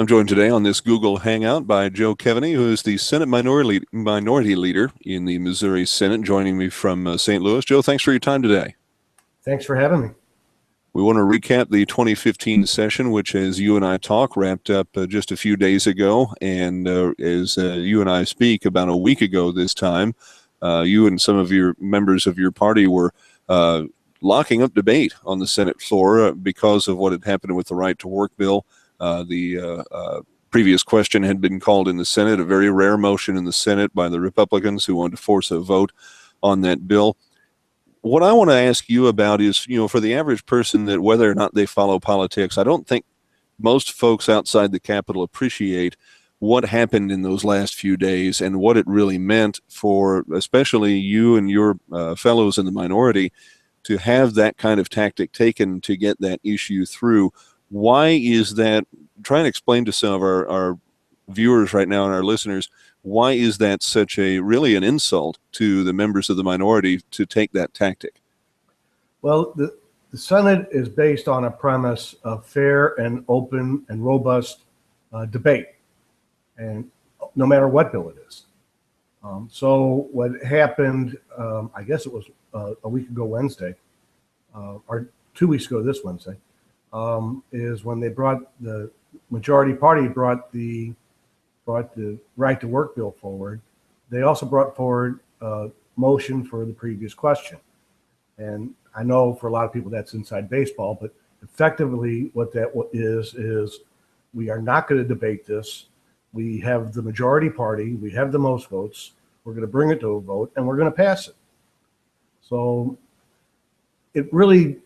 I'm joined today on this Google Hangout by Joe Keaveny, who is the Senate Minority Leader in the Missouri Senate, joining me from St. Louis. Joe, thanks for your time today. Thanks for having me. We want to recap the 2015 session, which, as you and I talk, wrapped up just a few days ago. And as you and I speak, about a week ago this time, you and some of your members of your party were locking up debate on the Senate floor because of what had happened with the right to work bill. The previous question had been called in the Senate, a very rare motion in the Senate by the Republicans who wanted to force a vote on that bill. What I want to ask you about is, for the average person, that whether or not they follow politics, I don't think most folks outside the Capitol appreciate what happened in those last few days and what it really meant for especially you and your fellows in the minority to have that kind of tactic taken to get that issue through. Why is that? Try and explain to some of our viewers right now and our listeners, why is that such really an insult to the members of the minority to take that tactic? Well, the Senate is based on a premise of fair and open and robust debate, and no matter what bill it is. So what happened, I guess it was a week ago Wednesday, or 2 weeks ago this Wednesday, is when they brought the majority party brought the right to work bill forward. They also brought forward a motion for the previous question. And I know for a lot of people that's inside baseball, but effectively what that is we are not going to debate this. We have the majority party, we have the most votes, we're going to bring it to a vote, and we're going to pass it. So it really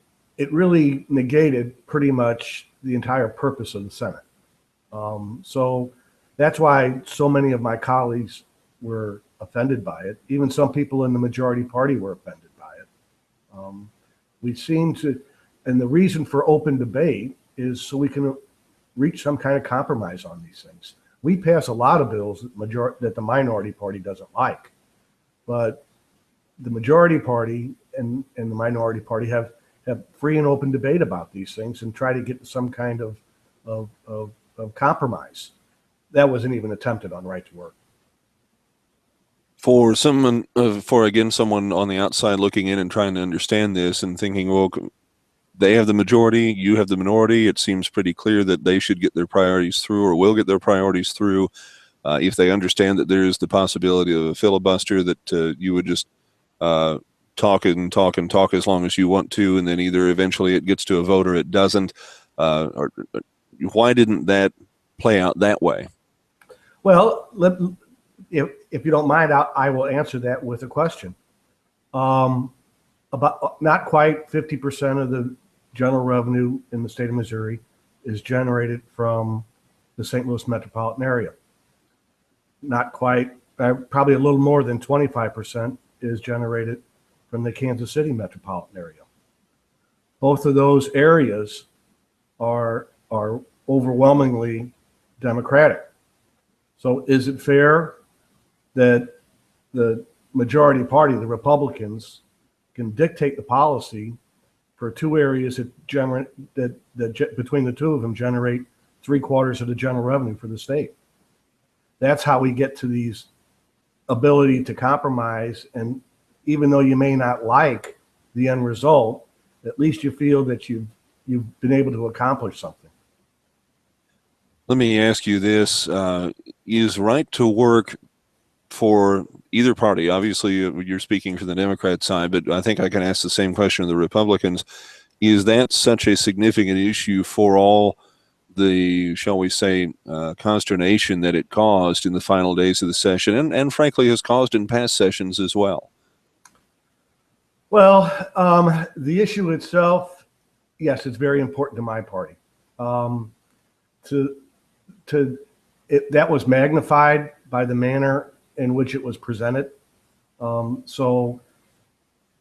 negated pretty much the entire purpose of the Senate. So that's why so many of my colleagues were offended by it. Even some people in the majority party were offended by it. We seem to, and the reason for open debate is so we can reach some kind of compromise on these things. We pass a lot of bills that the minority party doesn't like, but the majority party and the minority party have free and open debate about these things and try to get to some kind of compromise. That wasn't even attempted on right to work. For someone on the outside looking in and trying to understand this and thinking, well, they have the majority, you have the minority, it seems pretty clear that they should get their priorities through or will get their priorities through. If they understand that there is the possibility of a filibuster, that you would just talk and talk and talk as long as you want to, and then either eventually it gets to a vote or it doesn't. Or why didn't that play out that way? Well, if you don't mind, I will answer that with a question. About not quite 50% of the general revenue in the state of Missouri is generated from the St. Louis metropolitan area. Not quite, probably a little more than 25% is generated from the Kansas City metropolitan area. Both of those areas are overwhelmingly Democratic. So is it fair that the majority party, the Republicans, can dictate the policy for two areas that between the two of them generate 3/4 of the general revenue for the state? That's how we get to these ability to compromise. And even though you may not like the end result, at least you feel that you've been able to accomplish something. Let me ask you this. Is right to work for either party? Obviously, you're speaking for the Democrat side, but I think I can ask the same question of the Republicans. Is that such a significant issue for all the, shall we say, consternation that it caused in the final days of the session and frankly has caused in past sessions as well? Well, the issue itself, yes, it's very important to my party. That was magnified by the manner in which it was presented. So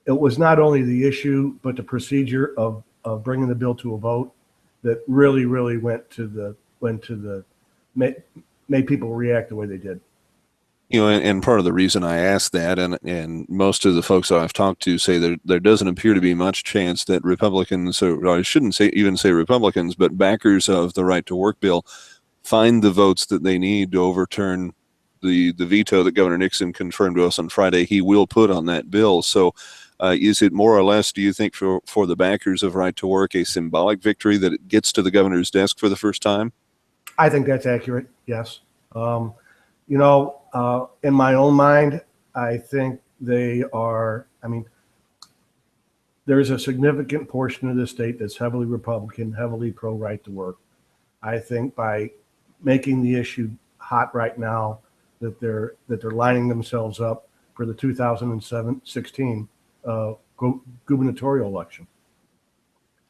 it was not only the issue, but the procedure of bringing the bill to a vote that really made people react the way they did. And part of the reason I asked that, and most of the folks I've talked to say there doesn't appear to be much chance that Republicans, or I shouldn't even say Republicans, but backers of the right to work bill find the votes that they need to overturn the veto that Governor Nixon confirmed to us on Friday he will put on that bill. So is it more or less, do you think, for the backers of right to work, a symbolic victory that it gets to the governor's desk for the first time? I think that's accurate, yes. You know, in my own mind, I think they are, I mean, there's a significant portion of the state that's heavily Republican, heavily pro right to work. I think by making the issue hot right now, that they're lining themselves up for the 2016 gubernatorial election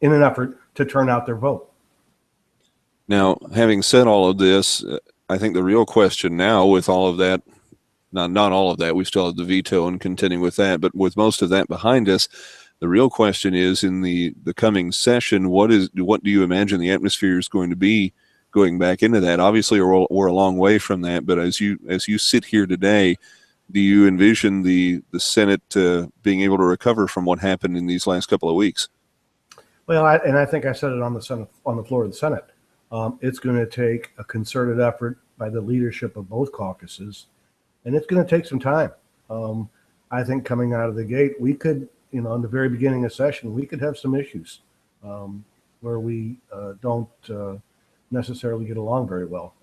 in an effort to turn out their vote. Now, having said all of this, I think the real question now with all of that, not all of that, we still have the veto and contending with that, but with most of that behind us, the real question is in the coming session, what do you imagine the atmosphere is going to be going back into that? Obviously, we're a long way from that, but as you sit here today, do you envision the Senate being able to recover from what happened in these last couple of weeks? Well, I think I said it on the floor of the Senate. It's going to take a concerted effort by the leadership of both caucuses, and it's going to take some time. I think coming out of the gate, we could, you know, in the very beginning of session, we could have some issues where we don't necessarily get along very well.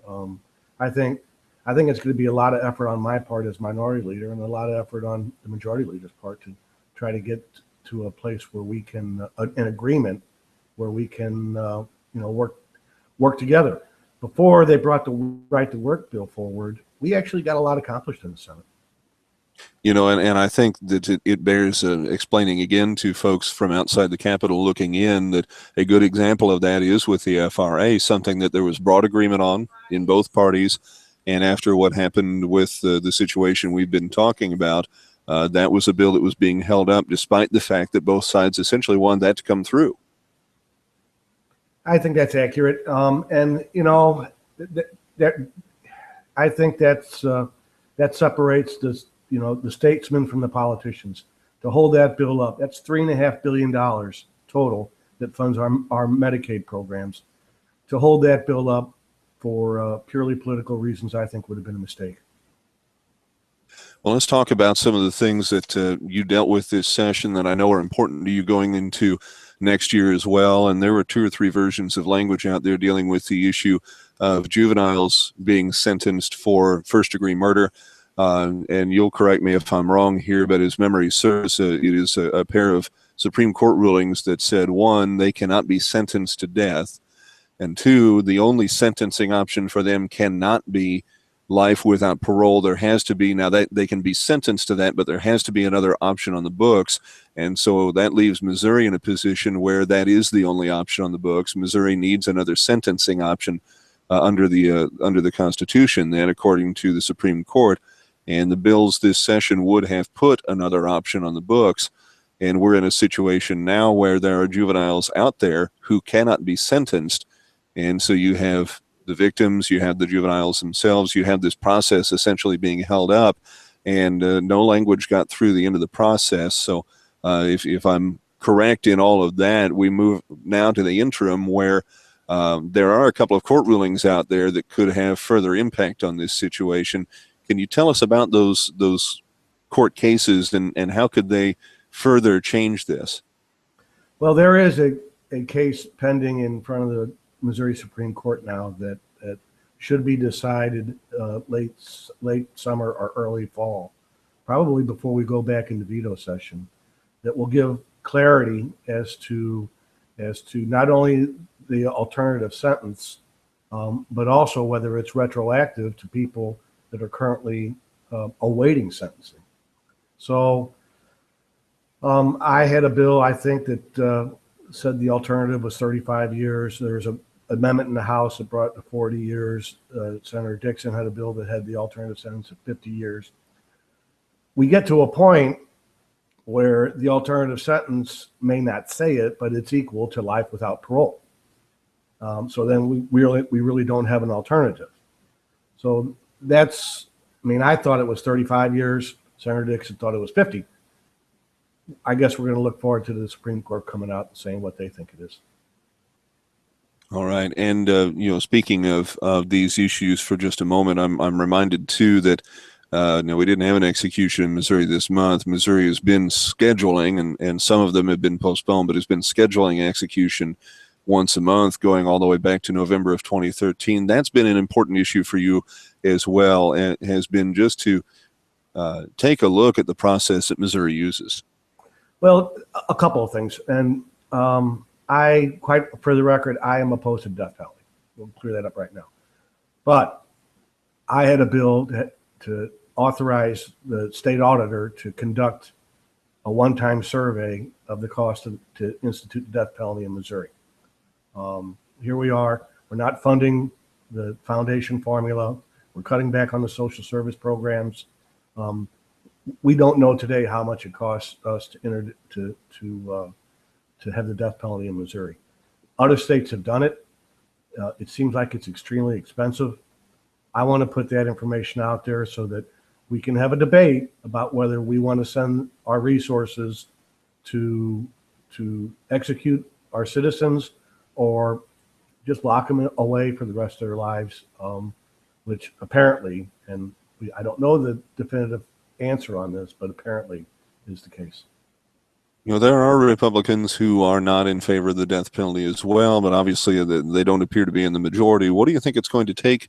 I think it's going to be a lot of effort on my part as minority leader and a lot of effort on the majority leader's part to try to get to a place where we can, an agreement where we can, you know, work together. Before they brought the right to work bill forward, we actually got a lot accomplished in the Senate. You know, and I think that it bears explaining again to folks from outside the Capitol looking in that a good example of that is with the FRA, something that there was broad agreement on in both parties. And after what happened with the situation we've been talking about, that was a bill that was being held up despite the fact that both sides essentially wanted that to come through. I think that's accurate. And, you know, I think that separates this, you know, the statesmen from the politicians. To hold that bill up, that's $3.5 billion total that funds our Medicaid programs. To hold that bill up for purely political reasons, I think would have been a mistake. Well, let's talk about some of the things that you dealt with this session that I know are important to you going into next year as well. And there were 2 or 3 versions of language out there dealing with the issue of juveniles being sentenced for first-degree murder. And you'll correct me if I'm wrong here, but as memory serves, it is a pair of Supreme Court rulings that said, 1, they cannot be sentenced to death, and 2, the only sentencing option for them cannot be life without parole. There has to be, now that they can be sentenced to that, but there has to be another option on the books. And so that leaves Missouri in a position where that is the only option on the books. Missouri needs another sentencing option under the Constitution then, according to the Supreme Court. And the bills this session would have put another option on the books. And we're in a situation now where there are juveniles out there who cannot be sentenced. And so you have the victims, you have the juveniles themselves, you have this process essentially being held up, and no language got through the end of the process. So if I'm correct in all of that, we move now to the interim where there are a couple of court rulings out there that could have further impact on this situation. Can you tell us about those court cases and how could they further change this? Well, there is a case pending in front of the Missouri Supreme Court now that should be decided late summer or early fall, probably before we go back into veto session, that will give clarity as to not only the alternative sentence, but also whether it's retroactive to people that are currently awaiting sentencing. So I had a bill, I think, that said the alternative was 35 years. There's an amendment in the House that brought it to 40 years. Senator Dixon had a bill that had the alternative sentence of 50 years. We get to a point where the alternative sentence may not say it, but it's equal to life without parole. So then we really don't have an alternative. So that's, I mean, I thought it was 35 years. Senator Dixon thought it was 50. I guess we're going to look forward to the Supreme Court coming out and saying what they think it is. All right. And, speaking of these issues for just a moment, I'm reminded too that, no, we didn't have an execution in Missouri this month. Missouri has been scheduling, and some of them have been postponed, but has been scheduling execution once a month going all the way back to November of 2013. That's been an important issue for you as well, and it has been just to take a look at the process that Missouri uses. Well, a couple of things. And for the record, I am opposed to the death penalty. We'll clear that up right now. But I had a bill to authorize the state auditor to conduct a one-time survey of the cost to institute the death penalty in Missouri. Here we are. We're not funding the foundation formula. We're cutting back on the social service programs. We don't know today how much it costs us to have the death penalty in Missouri. Other states have done it. It seems like it's extremely expensive. I want to put that information out there so that we can have a debate about whether we want to send our resources to execute our citizens or just lock them away for the rest of their lives, which apparently, and I don't know the definitive answer on this, but apparently is the case. There are Republicans who are not in favor of the death penalty as well, but obviously they don't appear to be in the majority. What do you think it's going to take,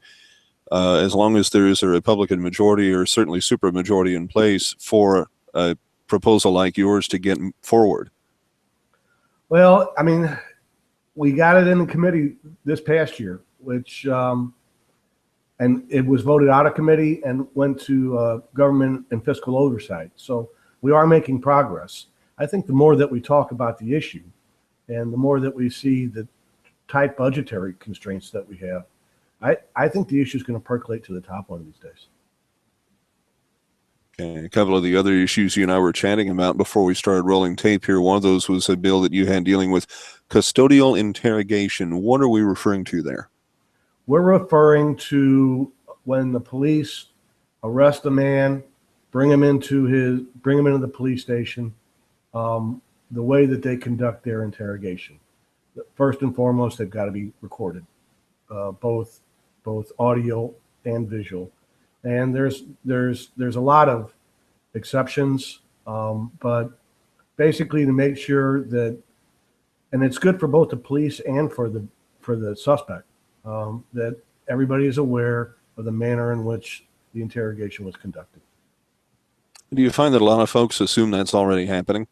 as long as there is a Republican majority or certainly supermajority in place, for a proposal like yours to get forward? Well, I mean, we got it in the committee this past year, which and it was voted out of committee and went to government and fiscal oversight. So we are making progress. I think the more that we talk about the issue and the more that we see the tight budgetary constraints that we have, I think the issue is going to percolate to the top one of these days. Okay. A couple of the other issues you and I were chatting about before we started rolling tape here, one of those was a bill that you had dealing with custodial interrogation. What are we referring to there? We're referring to when the police arrest a man, bring him into the police station, the way that they conduct their interrogation. First and foremost, they've got to be recorded, both audio and visual. And there's a lot of exceptions, but basically to make sure that, and it's good for both the police and for the suspect, that everybody is aware of the manner in which the interrogation was conducted. Do you find that a lot of folks assume that's already happening?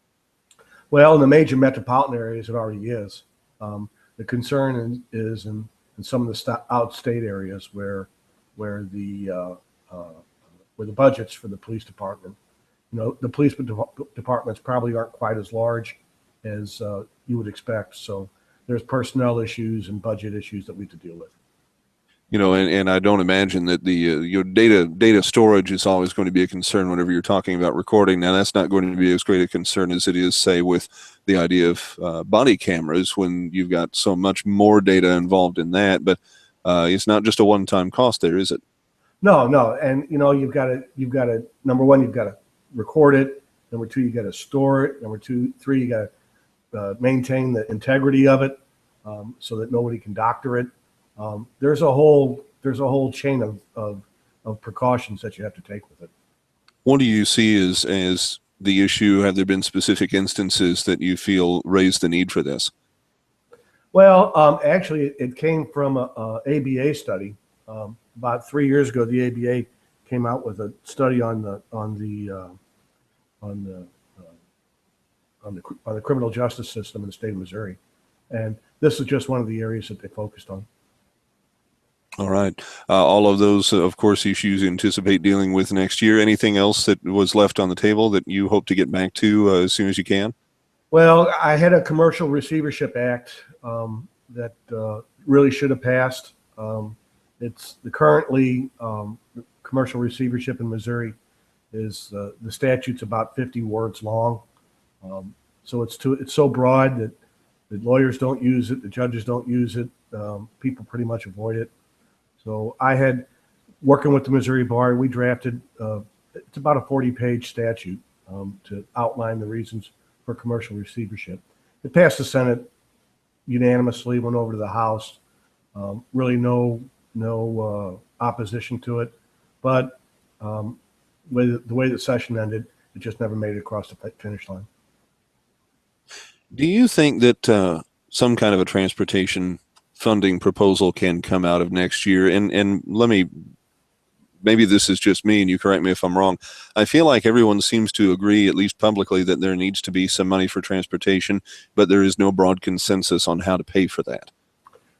Well, in the major metropolitan areas, it already is. The concern is in some of the outstate areas where the budgets for the police department, the police departments probably aren't quite as large as you would expect. So there's personnel issues and budget issues that we have to deal with. And I don't imagine that the your data storage is always going to be a concern whenever you're talking about recording. Now, that's not going to be as great a concern as it is, say, with the idea of body cameras, when you've got so much more data involved in that. But it's not just a one-time cost there, is it? No, and you've got to number one, you've got to record it. Number two, you got to store it. Number three, you got to maintain the integrity of it so that nobody can doctor it. There's a whole chain of precautions that you have to take with it. What do you see as the issue? Have there been specific instances that you feel raise the need for this? Well, actually, it came from a ABA study. About 3 years ago, the ABA came out with a study on the criminal justice system in the state of Missouri, and this is just one of the areas that they focused on. All right. All of those, of course, issues you anticipate dealing with next year. Anything else that was left on the table that you hope to get back to as soon as you can? Well, I had a Commercial Receivership Act that really should have passed. It's currently commercial receivership in Missouri is the statute's about 50 words long. So it's so broad that the lawyers don't use it, the judges don't use it, people pretty much avoid it. So I had, working with the Missouri Bar, we drafted, it's about a 40-page statute to outline the reasons for commercial receivership. It passed the Senate unanimously, went over to the House. Really no opposition to it, but with the way the session ended, it just never made it across the finish line. Do you think that some kind of a transportation funding proposal can come out of next year? And let me, maybe this is just me and you correct me if I'm wrong. I feel like everyone seems to agree, at least publicly, that there needs to be some money for transportation, but there is no broad consensus on how to pay for that.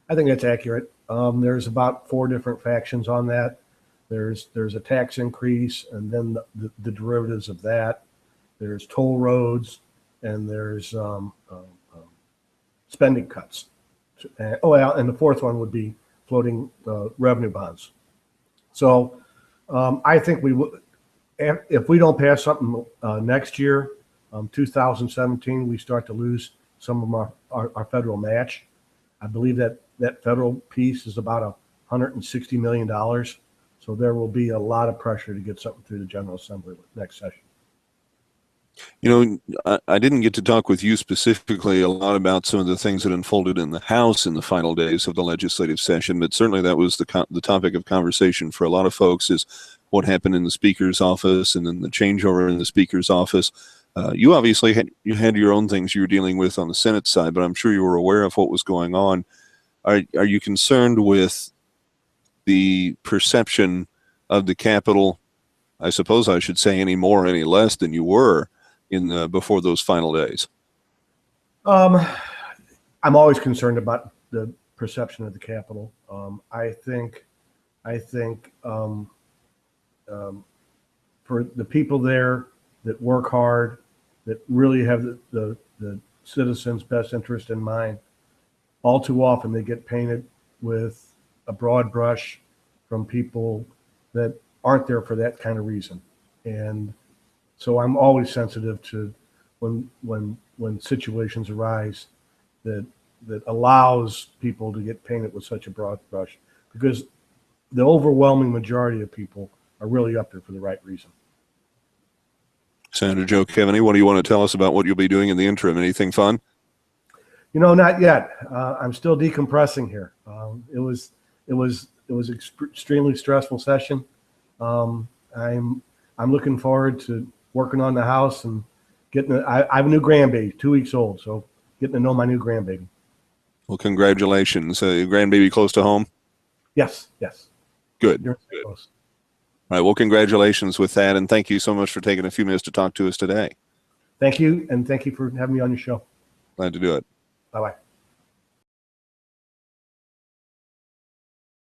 I think that's accurate. There's about 4 different factions on that. There's a tax increase, and then the derivatives of that. There's toll roads, and there's spending cuts. And the fourth one would be floating revenue bonds. So I think if we don't pass something next year, 2017, we start to lose some of our federal match. I believe that federal piece is about $160 million. So there will be a lot of pressure to get something through the General Assembly next session. You know, I didn't get to talk with you specifically a lot about some of the things that unfolded in the House in the final days of the legislative session, but certainly that was the topic of conversation for a lot of folks, is what happened in the Speaker's office and then the changeover in the Speaker's office. You obviously had your own things you were dealing with on the Senate side, but I'm sure you were aware of what was going on. Are you concerned with the perception of the Capitol, I suppose I should say, any more, any less than you were before those final days? I'm always concerned about the perception of the Capitol. I think for the people there that work hard, that really have the citizens' best interest in mind, all too often they get painted with a broad brush from people that aren't there for that kind of reason. And so I'm always sensitive to when situations arise that allows people to get painted with such a broad brush, because the overwhelming majority of people are really up there for the right reason. Senator Joe Keaveny, what do you want to tell us about what you'll be doing in the interim? Anything fun? Not yet. I'm still decompressing here. It was extremely stressful session. I'm looking forward to working on the house and I have a new grandbaby, 2 weeks old, so getting to know my new grandbaby. Well, congratulations. Your grandbaby close to home? Yes. Good. Good. Close. All right. Well, congratulations with that, and thank you so much for taking a few minutes to talk to us today. Thank you, and thank you for having me on your show. Glad to do it. Bye-bye.